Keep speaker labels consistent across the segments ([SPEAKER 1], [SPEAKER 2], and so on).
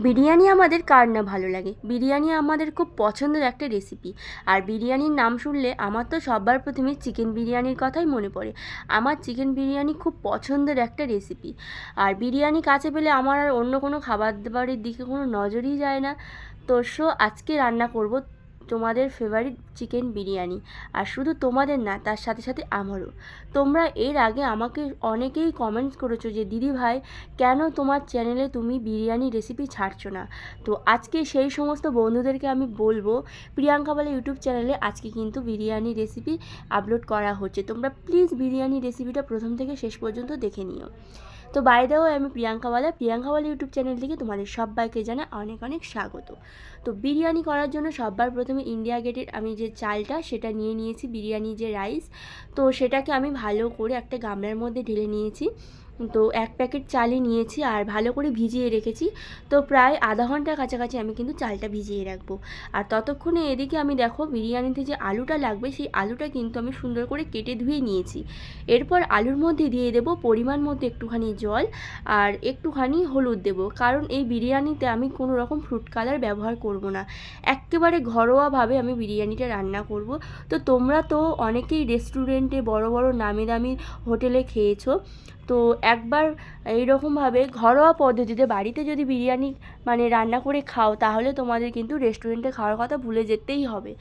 [SPEAKER 1] বিরিয়ানি আমাদের কার না ভালো লাগে। বিরিয়ানি আমাদের খুব পছন্দের একটা রেসিপি। আর বিরিয়ানির নাম শুনলে আমার তো সবার প্রথমে চিকেন বিরিয়ানির কথাই মনে পড়ে। আমার চিকেন বিরিয়ানি খুব পছন্দের একটা রেসিপি। আর বিরিয়ানি কাছে পেলে আমার আর অন্য কোনো খাবার দাবারের দিকে কোনো নজরই যায় না। তো আজকে রান্না করব তোমাদের ফেভারিট চিকেন বিরিয়ানি। আর শুধু তোমাদের না, তার সাথে সাথে আমারও। তোমরা এর আগে আমাকে অনেকেই কমেন্টস করেছো যে দিদি ভাই, কেন তোমার চ্যানেলে তুমি বিরিয়ানি রেসিপি ছাড়ছো না। তো আজকে সেই সমস্ত বন্ধুদেরকে আমি বলবো, প্রিয়াঙ্কা বলে ইউটিউব চ্যানেলে আজকে কিন্তু বিরিয়ানি রেসিপি আপলোড করা হচ্ছে। তোমরা প্লিজ বিরিয়ানি রেসিপিটা প্রথম থেকে শেষ পর্যন্ত দেখে নিও। তো বাই দ্য ওয়ে, আমি প্রিয়াঙ্কা ওয়ালা ইউটিউব চ্যানেল থেকে তোমাদের সবাইকে জানাই অনেক অনেক স্বাগত। তো বিরিয়ানি করার জন্য সবার প্রথমে ইন্ডিয়া গেটের আমি যে চালটা সেটা নিয়ে নিয়েছি, বিরিয়ানি যে রাইস, তো সেটাকে আমি ভালো করে একটা গামলার মধ্যে ঢেলে নিয়েছি। তো 1 প্যাকেট চালই নিয়েছি আর ভালো করে ভিজিয়ে রেখেছি। তো প্রায় আধা ঘন্টার কাছাকাছি আমি কিন্তু চালটা ভিজিয়ে রাখবো। আর ততক্ষণে এদিকে আমি দেখো বিরিয়ানিতে যে আলুটা লাগবে সেই আলুটা কিন্তু আমি সুন্দর করে কেটে ধুয়ে নিয়েছি। এরপর আলুর মধ্যে দিয়ে দেবো পরিমাণ মতো একটুখানি জল আর একটুখানি হলুদ দেবো, কারণ এই বিরিয়ানিতে আমি কোনো রকম ফ্রুট কালার ব্যবহার করব না। একেবারে ঘরোয়াভাবে আমি বিরিয়ানিটা রান্না করব। তো তোমরা তো অনেকেই রেস্টুরেন্টে বড় বড় নামি দামি হোটেলে খেয়েছো। তো একবার এইরকমভাবে ঘরোয়া পদ্ধতিতে বাড়িতে যদি বিরিয়ানি রান্না করে খাও, তাহলে তোমাদের কিন্তু রেস্টুরেন্টে খাওয়ার কথা ভুলে যেতেই হবে।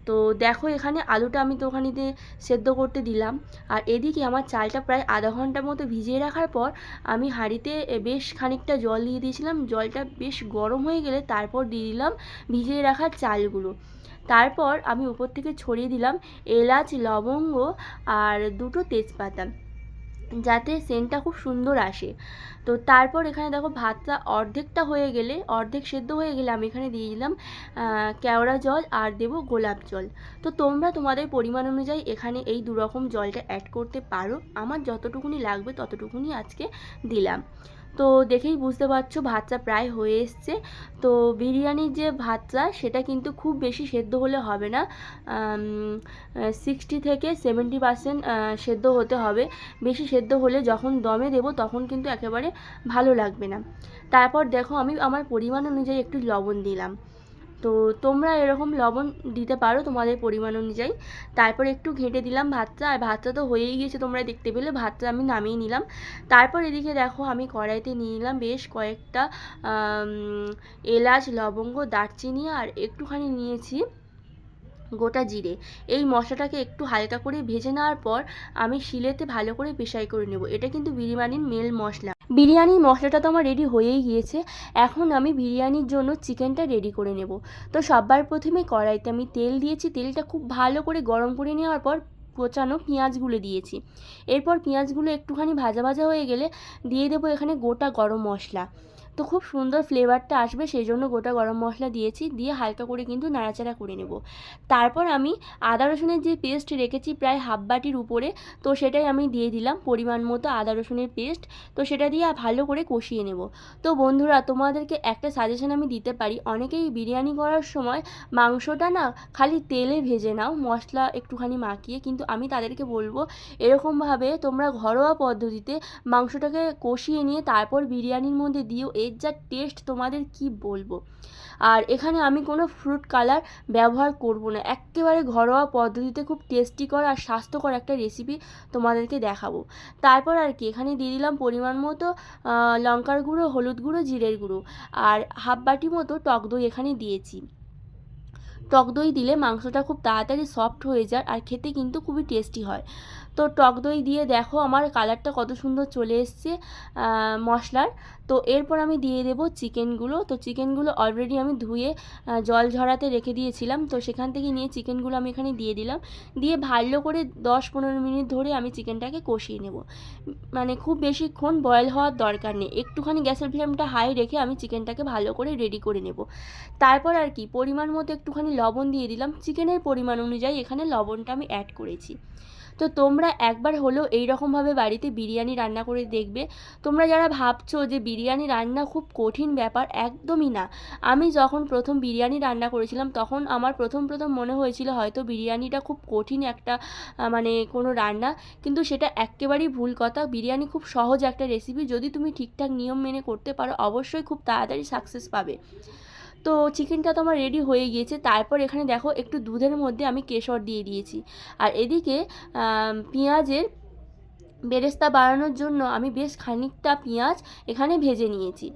[SPEAKER 1] তো দেখো এখানে আলুটা আমি তো ওখানেতে সেদ্ধ করতে দিলাম। আর এদিকে আমার চালটা প্রায় আধা ঘন্টার মতো ভিজিয়ে রাখার পর আমি হাঁড়িতে বেশ খানিকটা জল দিয়ে দিয়েছিলাম। জলটা বেশ গরম হয়ে গেলে তারপর দিয়ে দিলাম ভিজিয়ে রাখা চালগুলো। তারপর আমি উপর থেকে ছড়িয়ে দিলাম এলাচ, লবঙ্গ আর 2টো তেজপাতা, যাতে সেন্টটা খুব সুন্দর আসে। তো তারপর এখানে দেখো ভাতটা অর্ধেকটা হয়ে গেলে, অর্ধেক সেদ্ধ হয়ে গেলে আমি এখানে দিয়ে দিলাম কেওড়া জল আর দেবো গোলাপ জল। তো তোমরা তোমাদের পরিমাণ অনুযায়ী এখানে এই 2 রকম জলটা অ্যাড করতে পারো। আমার যতটুকুনি লাগবে ততটুকুনি আজকে দিলাম। তো দেখেই বুঝতে পারছো ভাতটা প্রায় হয়ে এসছে। তো বিরিয়ানির যে ভাতটা সেটা কিন্তু খুব বেশি সেদ্ধ হলে হবে না, 60 থেকে 70% সেদ্ধ হতে হবে। বেশি সেদ্ধ হলে যখন দমে দেবো তখন কিন্তু একেবারে ভালো লাগবে না। তারপর দেখো আমি আমার পরিমাণ অনুযায়ী একটু লবণ দিলাম। তো তোমরা এরকম লবণ দিতে পারো তোমাদের পরিমাণ অনুযায়ী। তারপর একটু ঘেঁটে দিলাম ভাতটা, আর ভাতটা তো হয়েই গিয়েছে, তোমরা দেখতে পেলে ভাতটা আমি নামিয়ে নিলাম। তারপর এদিকে দেখো আমি কড়াইতে নিয়ে নিলাম বেশ কয়েকটা এলাচ, লবঙ্গ, দারচিনি আর একটুখানি নিয়েছি গোটা জিরে। এই মশলাটাকে একটু হালকা করে ভেজে নেওয়ার পর আমি শিলেতে ভালো করে পেশাই করে নেব। এটা কিন্তু বিরিয়ানির মেল মশলা। বিরিয়ানির মশলাটা তো আমার রেডি হয়েই গিয়েছে। এখন আমি বিরিয়ানির জন্য চিকেনটা রেডি করে নেব। তো সবার প্রথমে কড়াইতে আমি তেল দিয়েছি। তেলটা খুব ভালো করে গরম করে নেওয়ার পর কোচানো পেঁয়াজগুলো দিয়েছি। এরপর পেঁয়াজগুলো একটুখানি ভাজা ভাজা হয়ে গেলে দিয়ে দেবো এখানে গোটা গরম মশলা। তো খুব সুন্দর ফ্লেভারটা আসবে সেই জন্য গোটা গরম মশলা দিয়েছি। দিয়ে হালকা করে কিন্তু নাড়াচাড়া করে নেব। তারপর আমি আদা রসুনের যে পেস্ট রেখেছি প্রায় হাফ বাটির উপরে, তো সেটাই আমি দিয়ে দিলাম পরিমাণ মতো আদা রসুনের পেস্ট। তো সেটা দিয়ে ভালো করে কষিয়ে নেব। তো বন্ধুরা, তোমাদেরকে একটা সাজেশন আমি দিতে পারি, অনেকেই বিরিয়ানি করার সময় মাংসটা না খালি তেলে ভেজে নাও মশলা একটুখানি মাখিয়ে, কিন্তু আমি তাদেরকে বলবো এরকমভাবে তোমরা ঘরোয়া পদ্ধতিতে মাংসটাকে কষিয়ে নিয়ে তারপর বিরিয়ানির মধ্যে দিও। এর যা টেস্ট তোমাদের কি বলবো। আর এখানে আমি কোনো ফ্রুট কালার ব্যবহার করব না, এক্কেবারে ঘরোয়া পদ্ধতিতে খুব টেস্টিকর আর স্বাস্থ্যকর একটা রেসিপি তোমাদেরকে দেখাবো। তারপর আর কি এখানে দিয়ে দিলাম পরিমাণ মতো লঙ্কার গুঁড়ো, হলুদ গুঁড়ো, জিরের গুঁড়ো আর হাফ বাটি মতো টক দই এখানে দিয়েছি। টক দই দিলে মাংসটা খুব তাড়াতাড়ি সফট হয়ে যায় আর খেতে কিন্তু খুবই টেস্টি হয়। তো টক দই দিয়ে দেখো আমার কালারটা কত সুন্দর চলে এসছে মশলার। তো এরপর আমি দিয়ে দেবো চিকেনগুলো। তো চিকেনগুলো অলরেডি আমি ধুয়ে জল ঝরাতে রেখে দিয়েছিলাম, তো সেখান থেকে নিয়ে চিকেনগুলো আমি এখানে দিয়ে দিলাম। দিয়ে ভালো করে 10-15 মিনিট ধরে আমি চিকেনটাকে কষিয়ে নেব। খুব বেশিক্ষণ বয়েল হওয়ার দরকার নেই, একটুখানি গ্যাসের ফ্লেমটা হাই রেখে আমি চিকেনটাকে ভালো করে রেডি করে নেব। তারপর আর কি পরিমাণ মতো একটুখানি লবণ দিয়ে দিলাম। চিকেনের পরিমাণ অনুযায়ী এখানে লবণটা আমি অ্যাড করেছি। তো তোমরা একবার হলেও এইরকমভাবে বাড়িতে বিরিয়ানি রান্না করে দেখবে। তোমরা যারা ভাবছো যে বিরিয়ানি রান্না খুব কঠিন ব্যাপার, একদমই না। আমি যখন প্রথম বিরিয়ানি রান্না করেছিলাম তখন আমার প্রথম মনে হয়েছিল হয়তো বিরিয়ানিটা খুব কঠিন একটা মানে কোনো রান্না, কিন্তু সেটা এক্কেবারেই ভুল কথা। বিরিয়ানি খুব সহজ একটা রেসিপি, যদি তুমি ঠিকঠাক নিয়ম মেনে করতে পারো অবশ্যই খুব তাড়াতাড়ি সাকসেস পাবে। তো চিকেনটা তো আমার রেডি হয়ে গিয়েছে। তারপর এখানে দেখো একটু দুধের মধ্যে আমি কেশর দিয়ে দিয়েছি, আর এদিকে পেঁয়াজের বেরেস্তা বানানোর জন্য আমি বেশ খানিকটা পেঁয়াজ এখানে ভেজে নিয়েছি।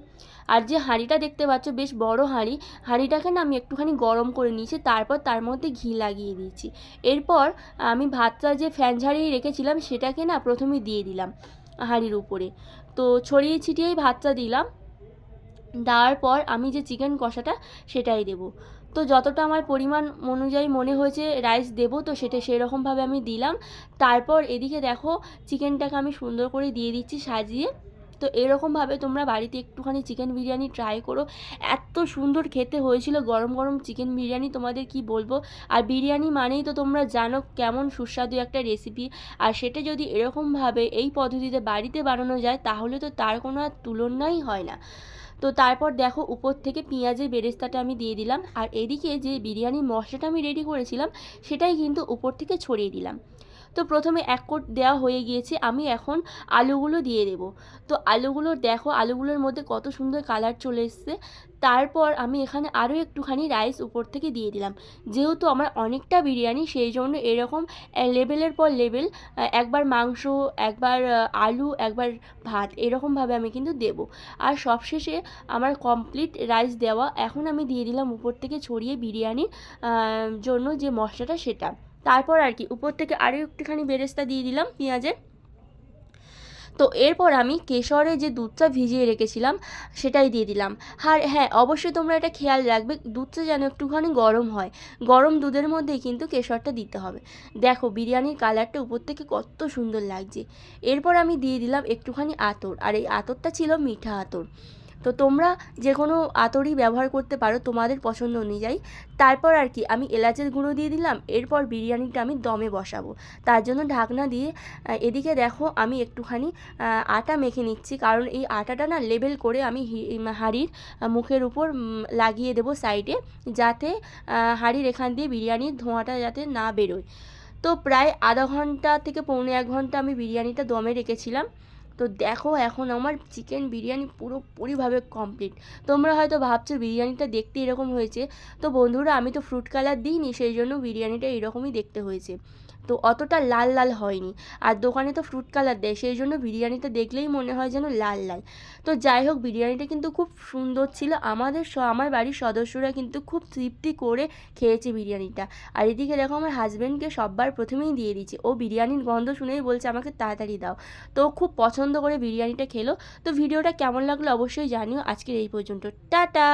[SPEAKER 1] আর যে হাঁড়িটা দেখতে পাচ্ছ বেশ বড় হাঁড়ি, হাঁড়িটাকে না আমি একটুখানি গরম করে নিয়েছি, তারপর তার মধ্যে ঘি লাগিয়ে দিয়েছি। এরপর আমি ভাতটা যে ফ্যান ঝাড়িয়ে রেখেছিলাম সেটাকে না প্রথমে দিয়ে দিলাম হাঁড়ির উপরে। তো ছড়িয়ে ছিটিয়েই ভাতটা দিলাম। দেওয়ার পর আমি যে চিকেন কষাটা সেটাই দেবো। তো যতটা আমার পরিমাণ অনুযায়ী মনে হয়েছে রাইস দেবো, তো সেটা সেরকমভাবে আমি দিলাম। তারপর এদিকে দেখো চিকেনটাকে আমি সুন্দর করে দিয়ে দিচ্ছি সাজিয়ে। তো এরকমভাবে তোমরা বাড়িতে একটুখানি চিকেন বিরিয়ানি ট্রাই করো। এত সুন্দর খেতে হয়েছিল গরম গরম চিকেন বিরিয়ানি, তোমাদের কি বলবো। আর বিরিয়ানি মানেই তো তোমরা জানো কেমন সুস্বাদু একটা রেসিপি, আর সেটা যদি এরকমভাবে এই পদ্ধতিতে বাড়িতে বানানো যায় তাহলে তো তার কোনো আর তুলনাই হয় না। তো তারপর দেখো উপর থেকে পেঁয়াজের বেরেস্তাটা আমি দিয়ে দিলাম, আর এদিকে যে বিরিয়ানির মশলাটা আমি রেডি করেছিলাম সেটাই কিন্তু উপর থেকে ছড়িয়ে দিলাম। তো প্রথমে এক কোট দেওয়া হয়ে গিয়েছে, আমি এখন আলুগুলো দিয়ে দেবো। তো আলুগুলো দেখো আলুগুলোর মধ্যে কত সুন্দর কালার চলে এসছে। তারপর আমি এখানে আরও একটুখানি রাইস উপর থেকে দিয়ে দিলাম। যেহেতু আমার অনেকটা বিরিয়ানি সেই জন্য এরকম লেভেলের পর লেভেল, একবার মাংস, একবার আলু, একবার ভাত, এরকমভাবে আমি কিন্তু দেবো। আর সবশেষে আমার কমপ্লিট রাইস দেওয়া, এখন আমি দিয়ে দিলাম উপর থেকে ছড়িয়ে বিরিয়ানির জন্য যে মশলাটা সেটা। তারপর আর কি উপর থেকে আরও একটুখানি বেরেস্তা দিয়ে দিলাম পেঁয়াজের। তো এরপর আমি কেশরে যে দুধটা ভিজিয়ে রেখেছিলাম সেটাই দিয়ে দিলাম। আর হ্যাঁ, অবশ্যই তোমরা এটা খেয়াল রাখবে দুধটা যেন একটুখানি গরম হয়, গরম দুধের মধ্যেই কিন্তু কেশরটা দিতে হবে। দেখো বিরিয়ানির কালারটা উপর থেকে কত সুন্দর লাগছে। এরপর আমি দিয়ে দিলাম একটুখানি আতর, আর এই আতরটা ছিল মিঠা আতর। তো তোমরা যে কোনো আতরই ব্যবহার করতে পারো তোমাদের পছন্দ অনুযায়ী। তারপর আর কি আমি এলাচের গুঁড়ো দিয়ে দিলাম। এরপর বিরিয়ানিটা আমি দমে বসাবো, তার জন্য ঢাকনা দিয়ে এদিকে দেখো আমি একটুখানি আটা মেখে নিচ্ছি, কারণ এই আটাটা না লেবেল করে আমি হাঁড়ির মুখের উপর লাগিয়ে দেবো সাইডে, যাতে হাঁড়ির এখান দিয়ে বিরিয়ানির ধোঁয়াটা যাতে না বেরোয়। তো প্রায় আধা ঘন্টা থেকে পৌনে 1 ঘন্টা আমি বিরিয়ানিটা দমে রেখেছিলাম। তো দেখো এখন আমার চিকেন বিরিয়ানি পুরোপুরিভাবে কমপ্লিট। তোমরা হয়তো ভাবছো বিরিয়ানিটা দেখতে এরকম হয়েছে, তো বন্ধুরা আমি তো ফ্রুট কালার দিইনি, সেই জন্য বিরিয়ানিটা এরকমই দেখতে হয়েছে। তো অতটা লাল লাল হয়নি, আর দোকানে তো ফ্রুট কালার দেয় সেই জন্য বিরিয়ানিটা দেখলেই মনে হয় যেন লাল লাল। তো যাই হোক বিরিয়ানিটা কিন্তু খুব সুন্দর ছিল। আমার বাড়ির সদস্যরা কিন্তু খুব তৃপ্তি করে খেয়েছে বিরিয়ানিটা। আর এদিকে দেখো আমার হাজব্যান্ডকে সববার প্রথমেই দিয়ে দিয়েছি, ও বিরিয়ানির গন্ধ শুনেই বলছে আমাকে তাড়াতাড়ি দাও। তো খুব পছন্দ করে বিরিয়ানিটা খেলো। তো ভিডিওটা কেমন লাগলো অবশ্যই জানিও। আজকের এই পর্যন্ত, টাটা।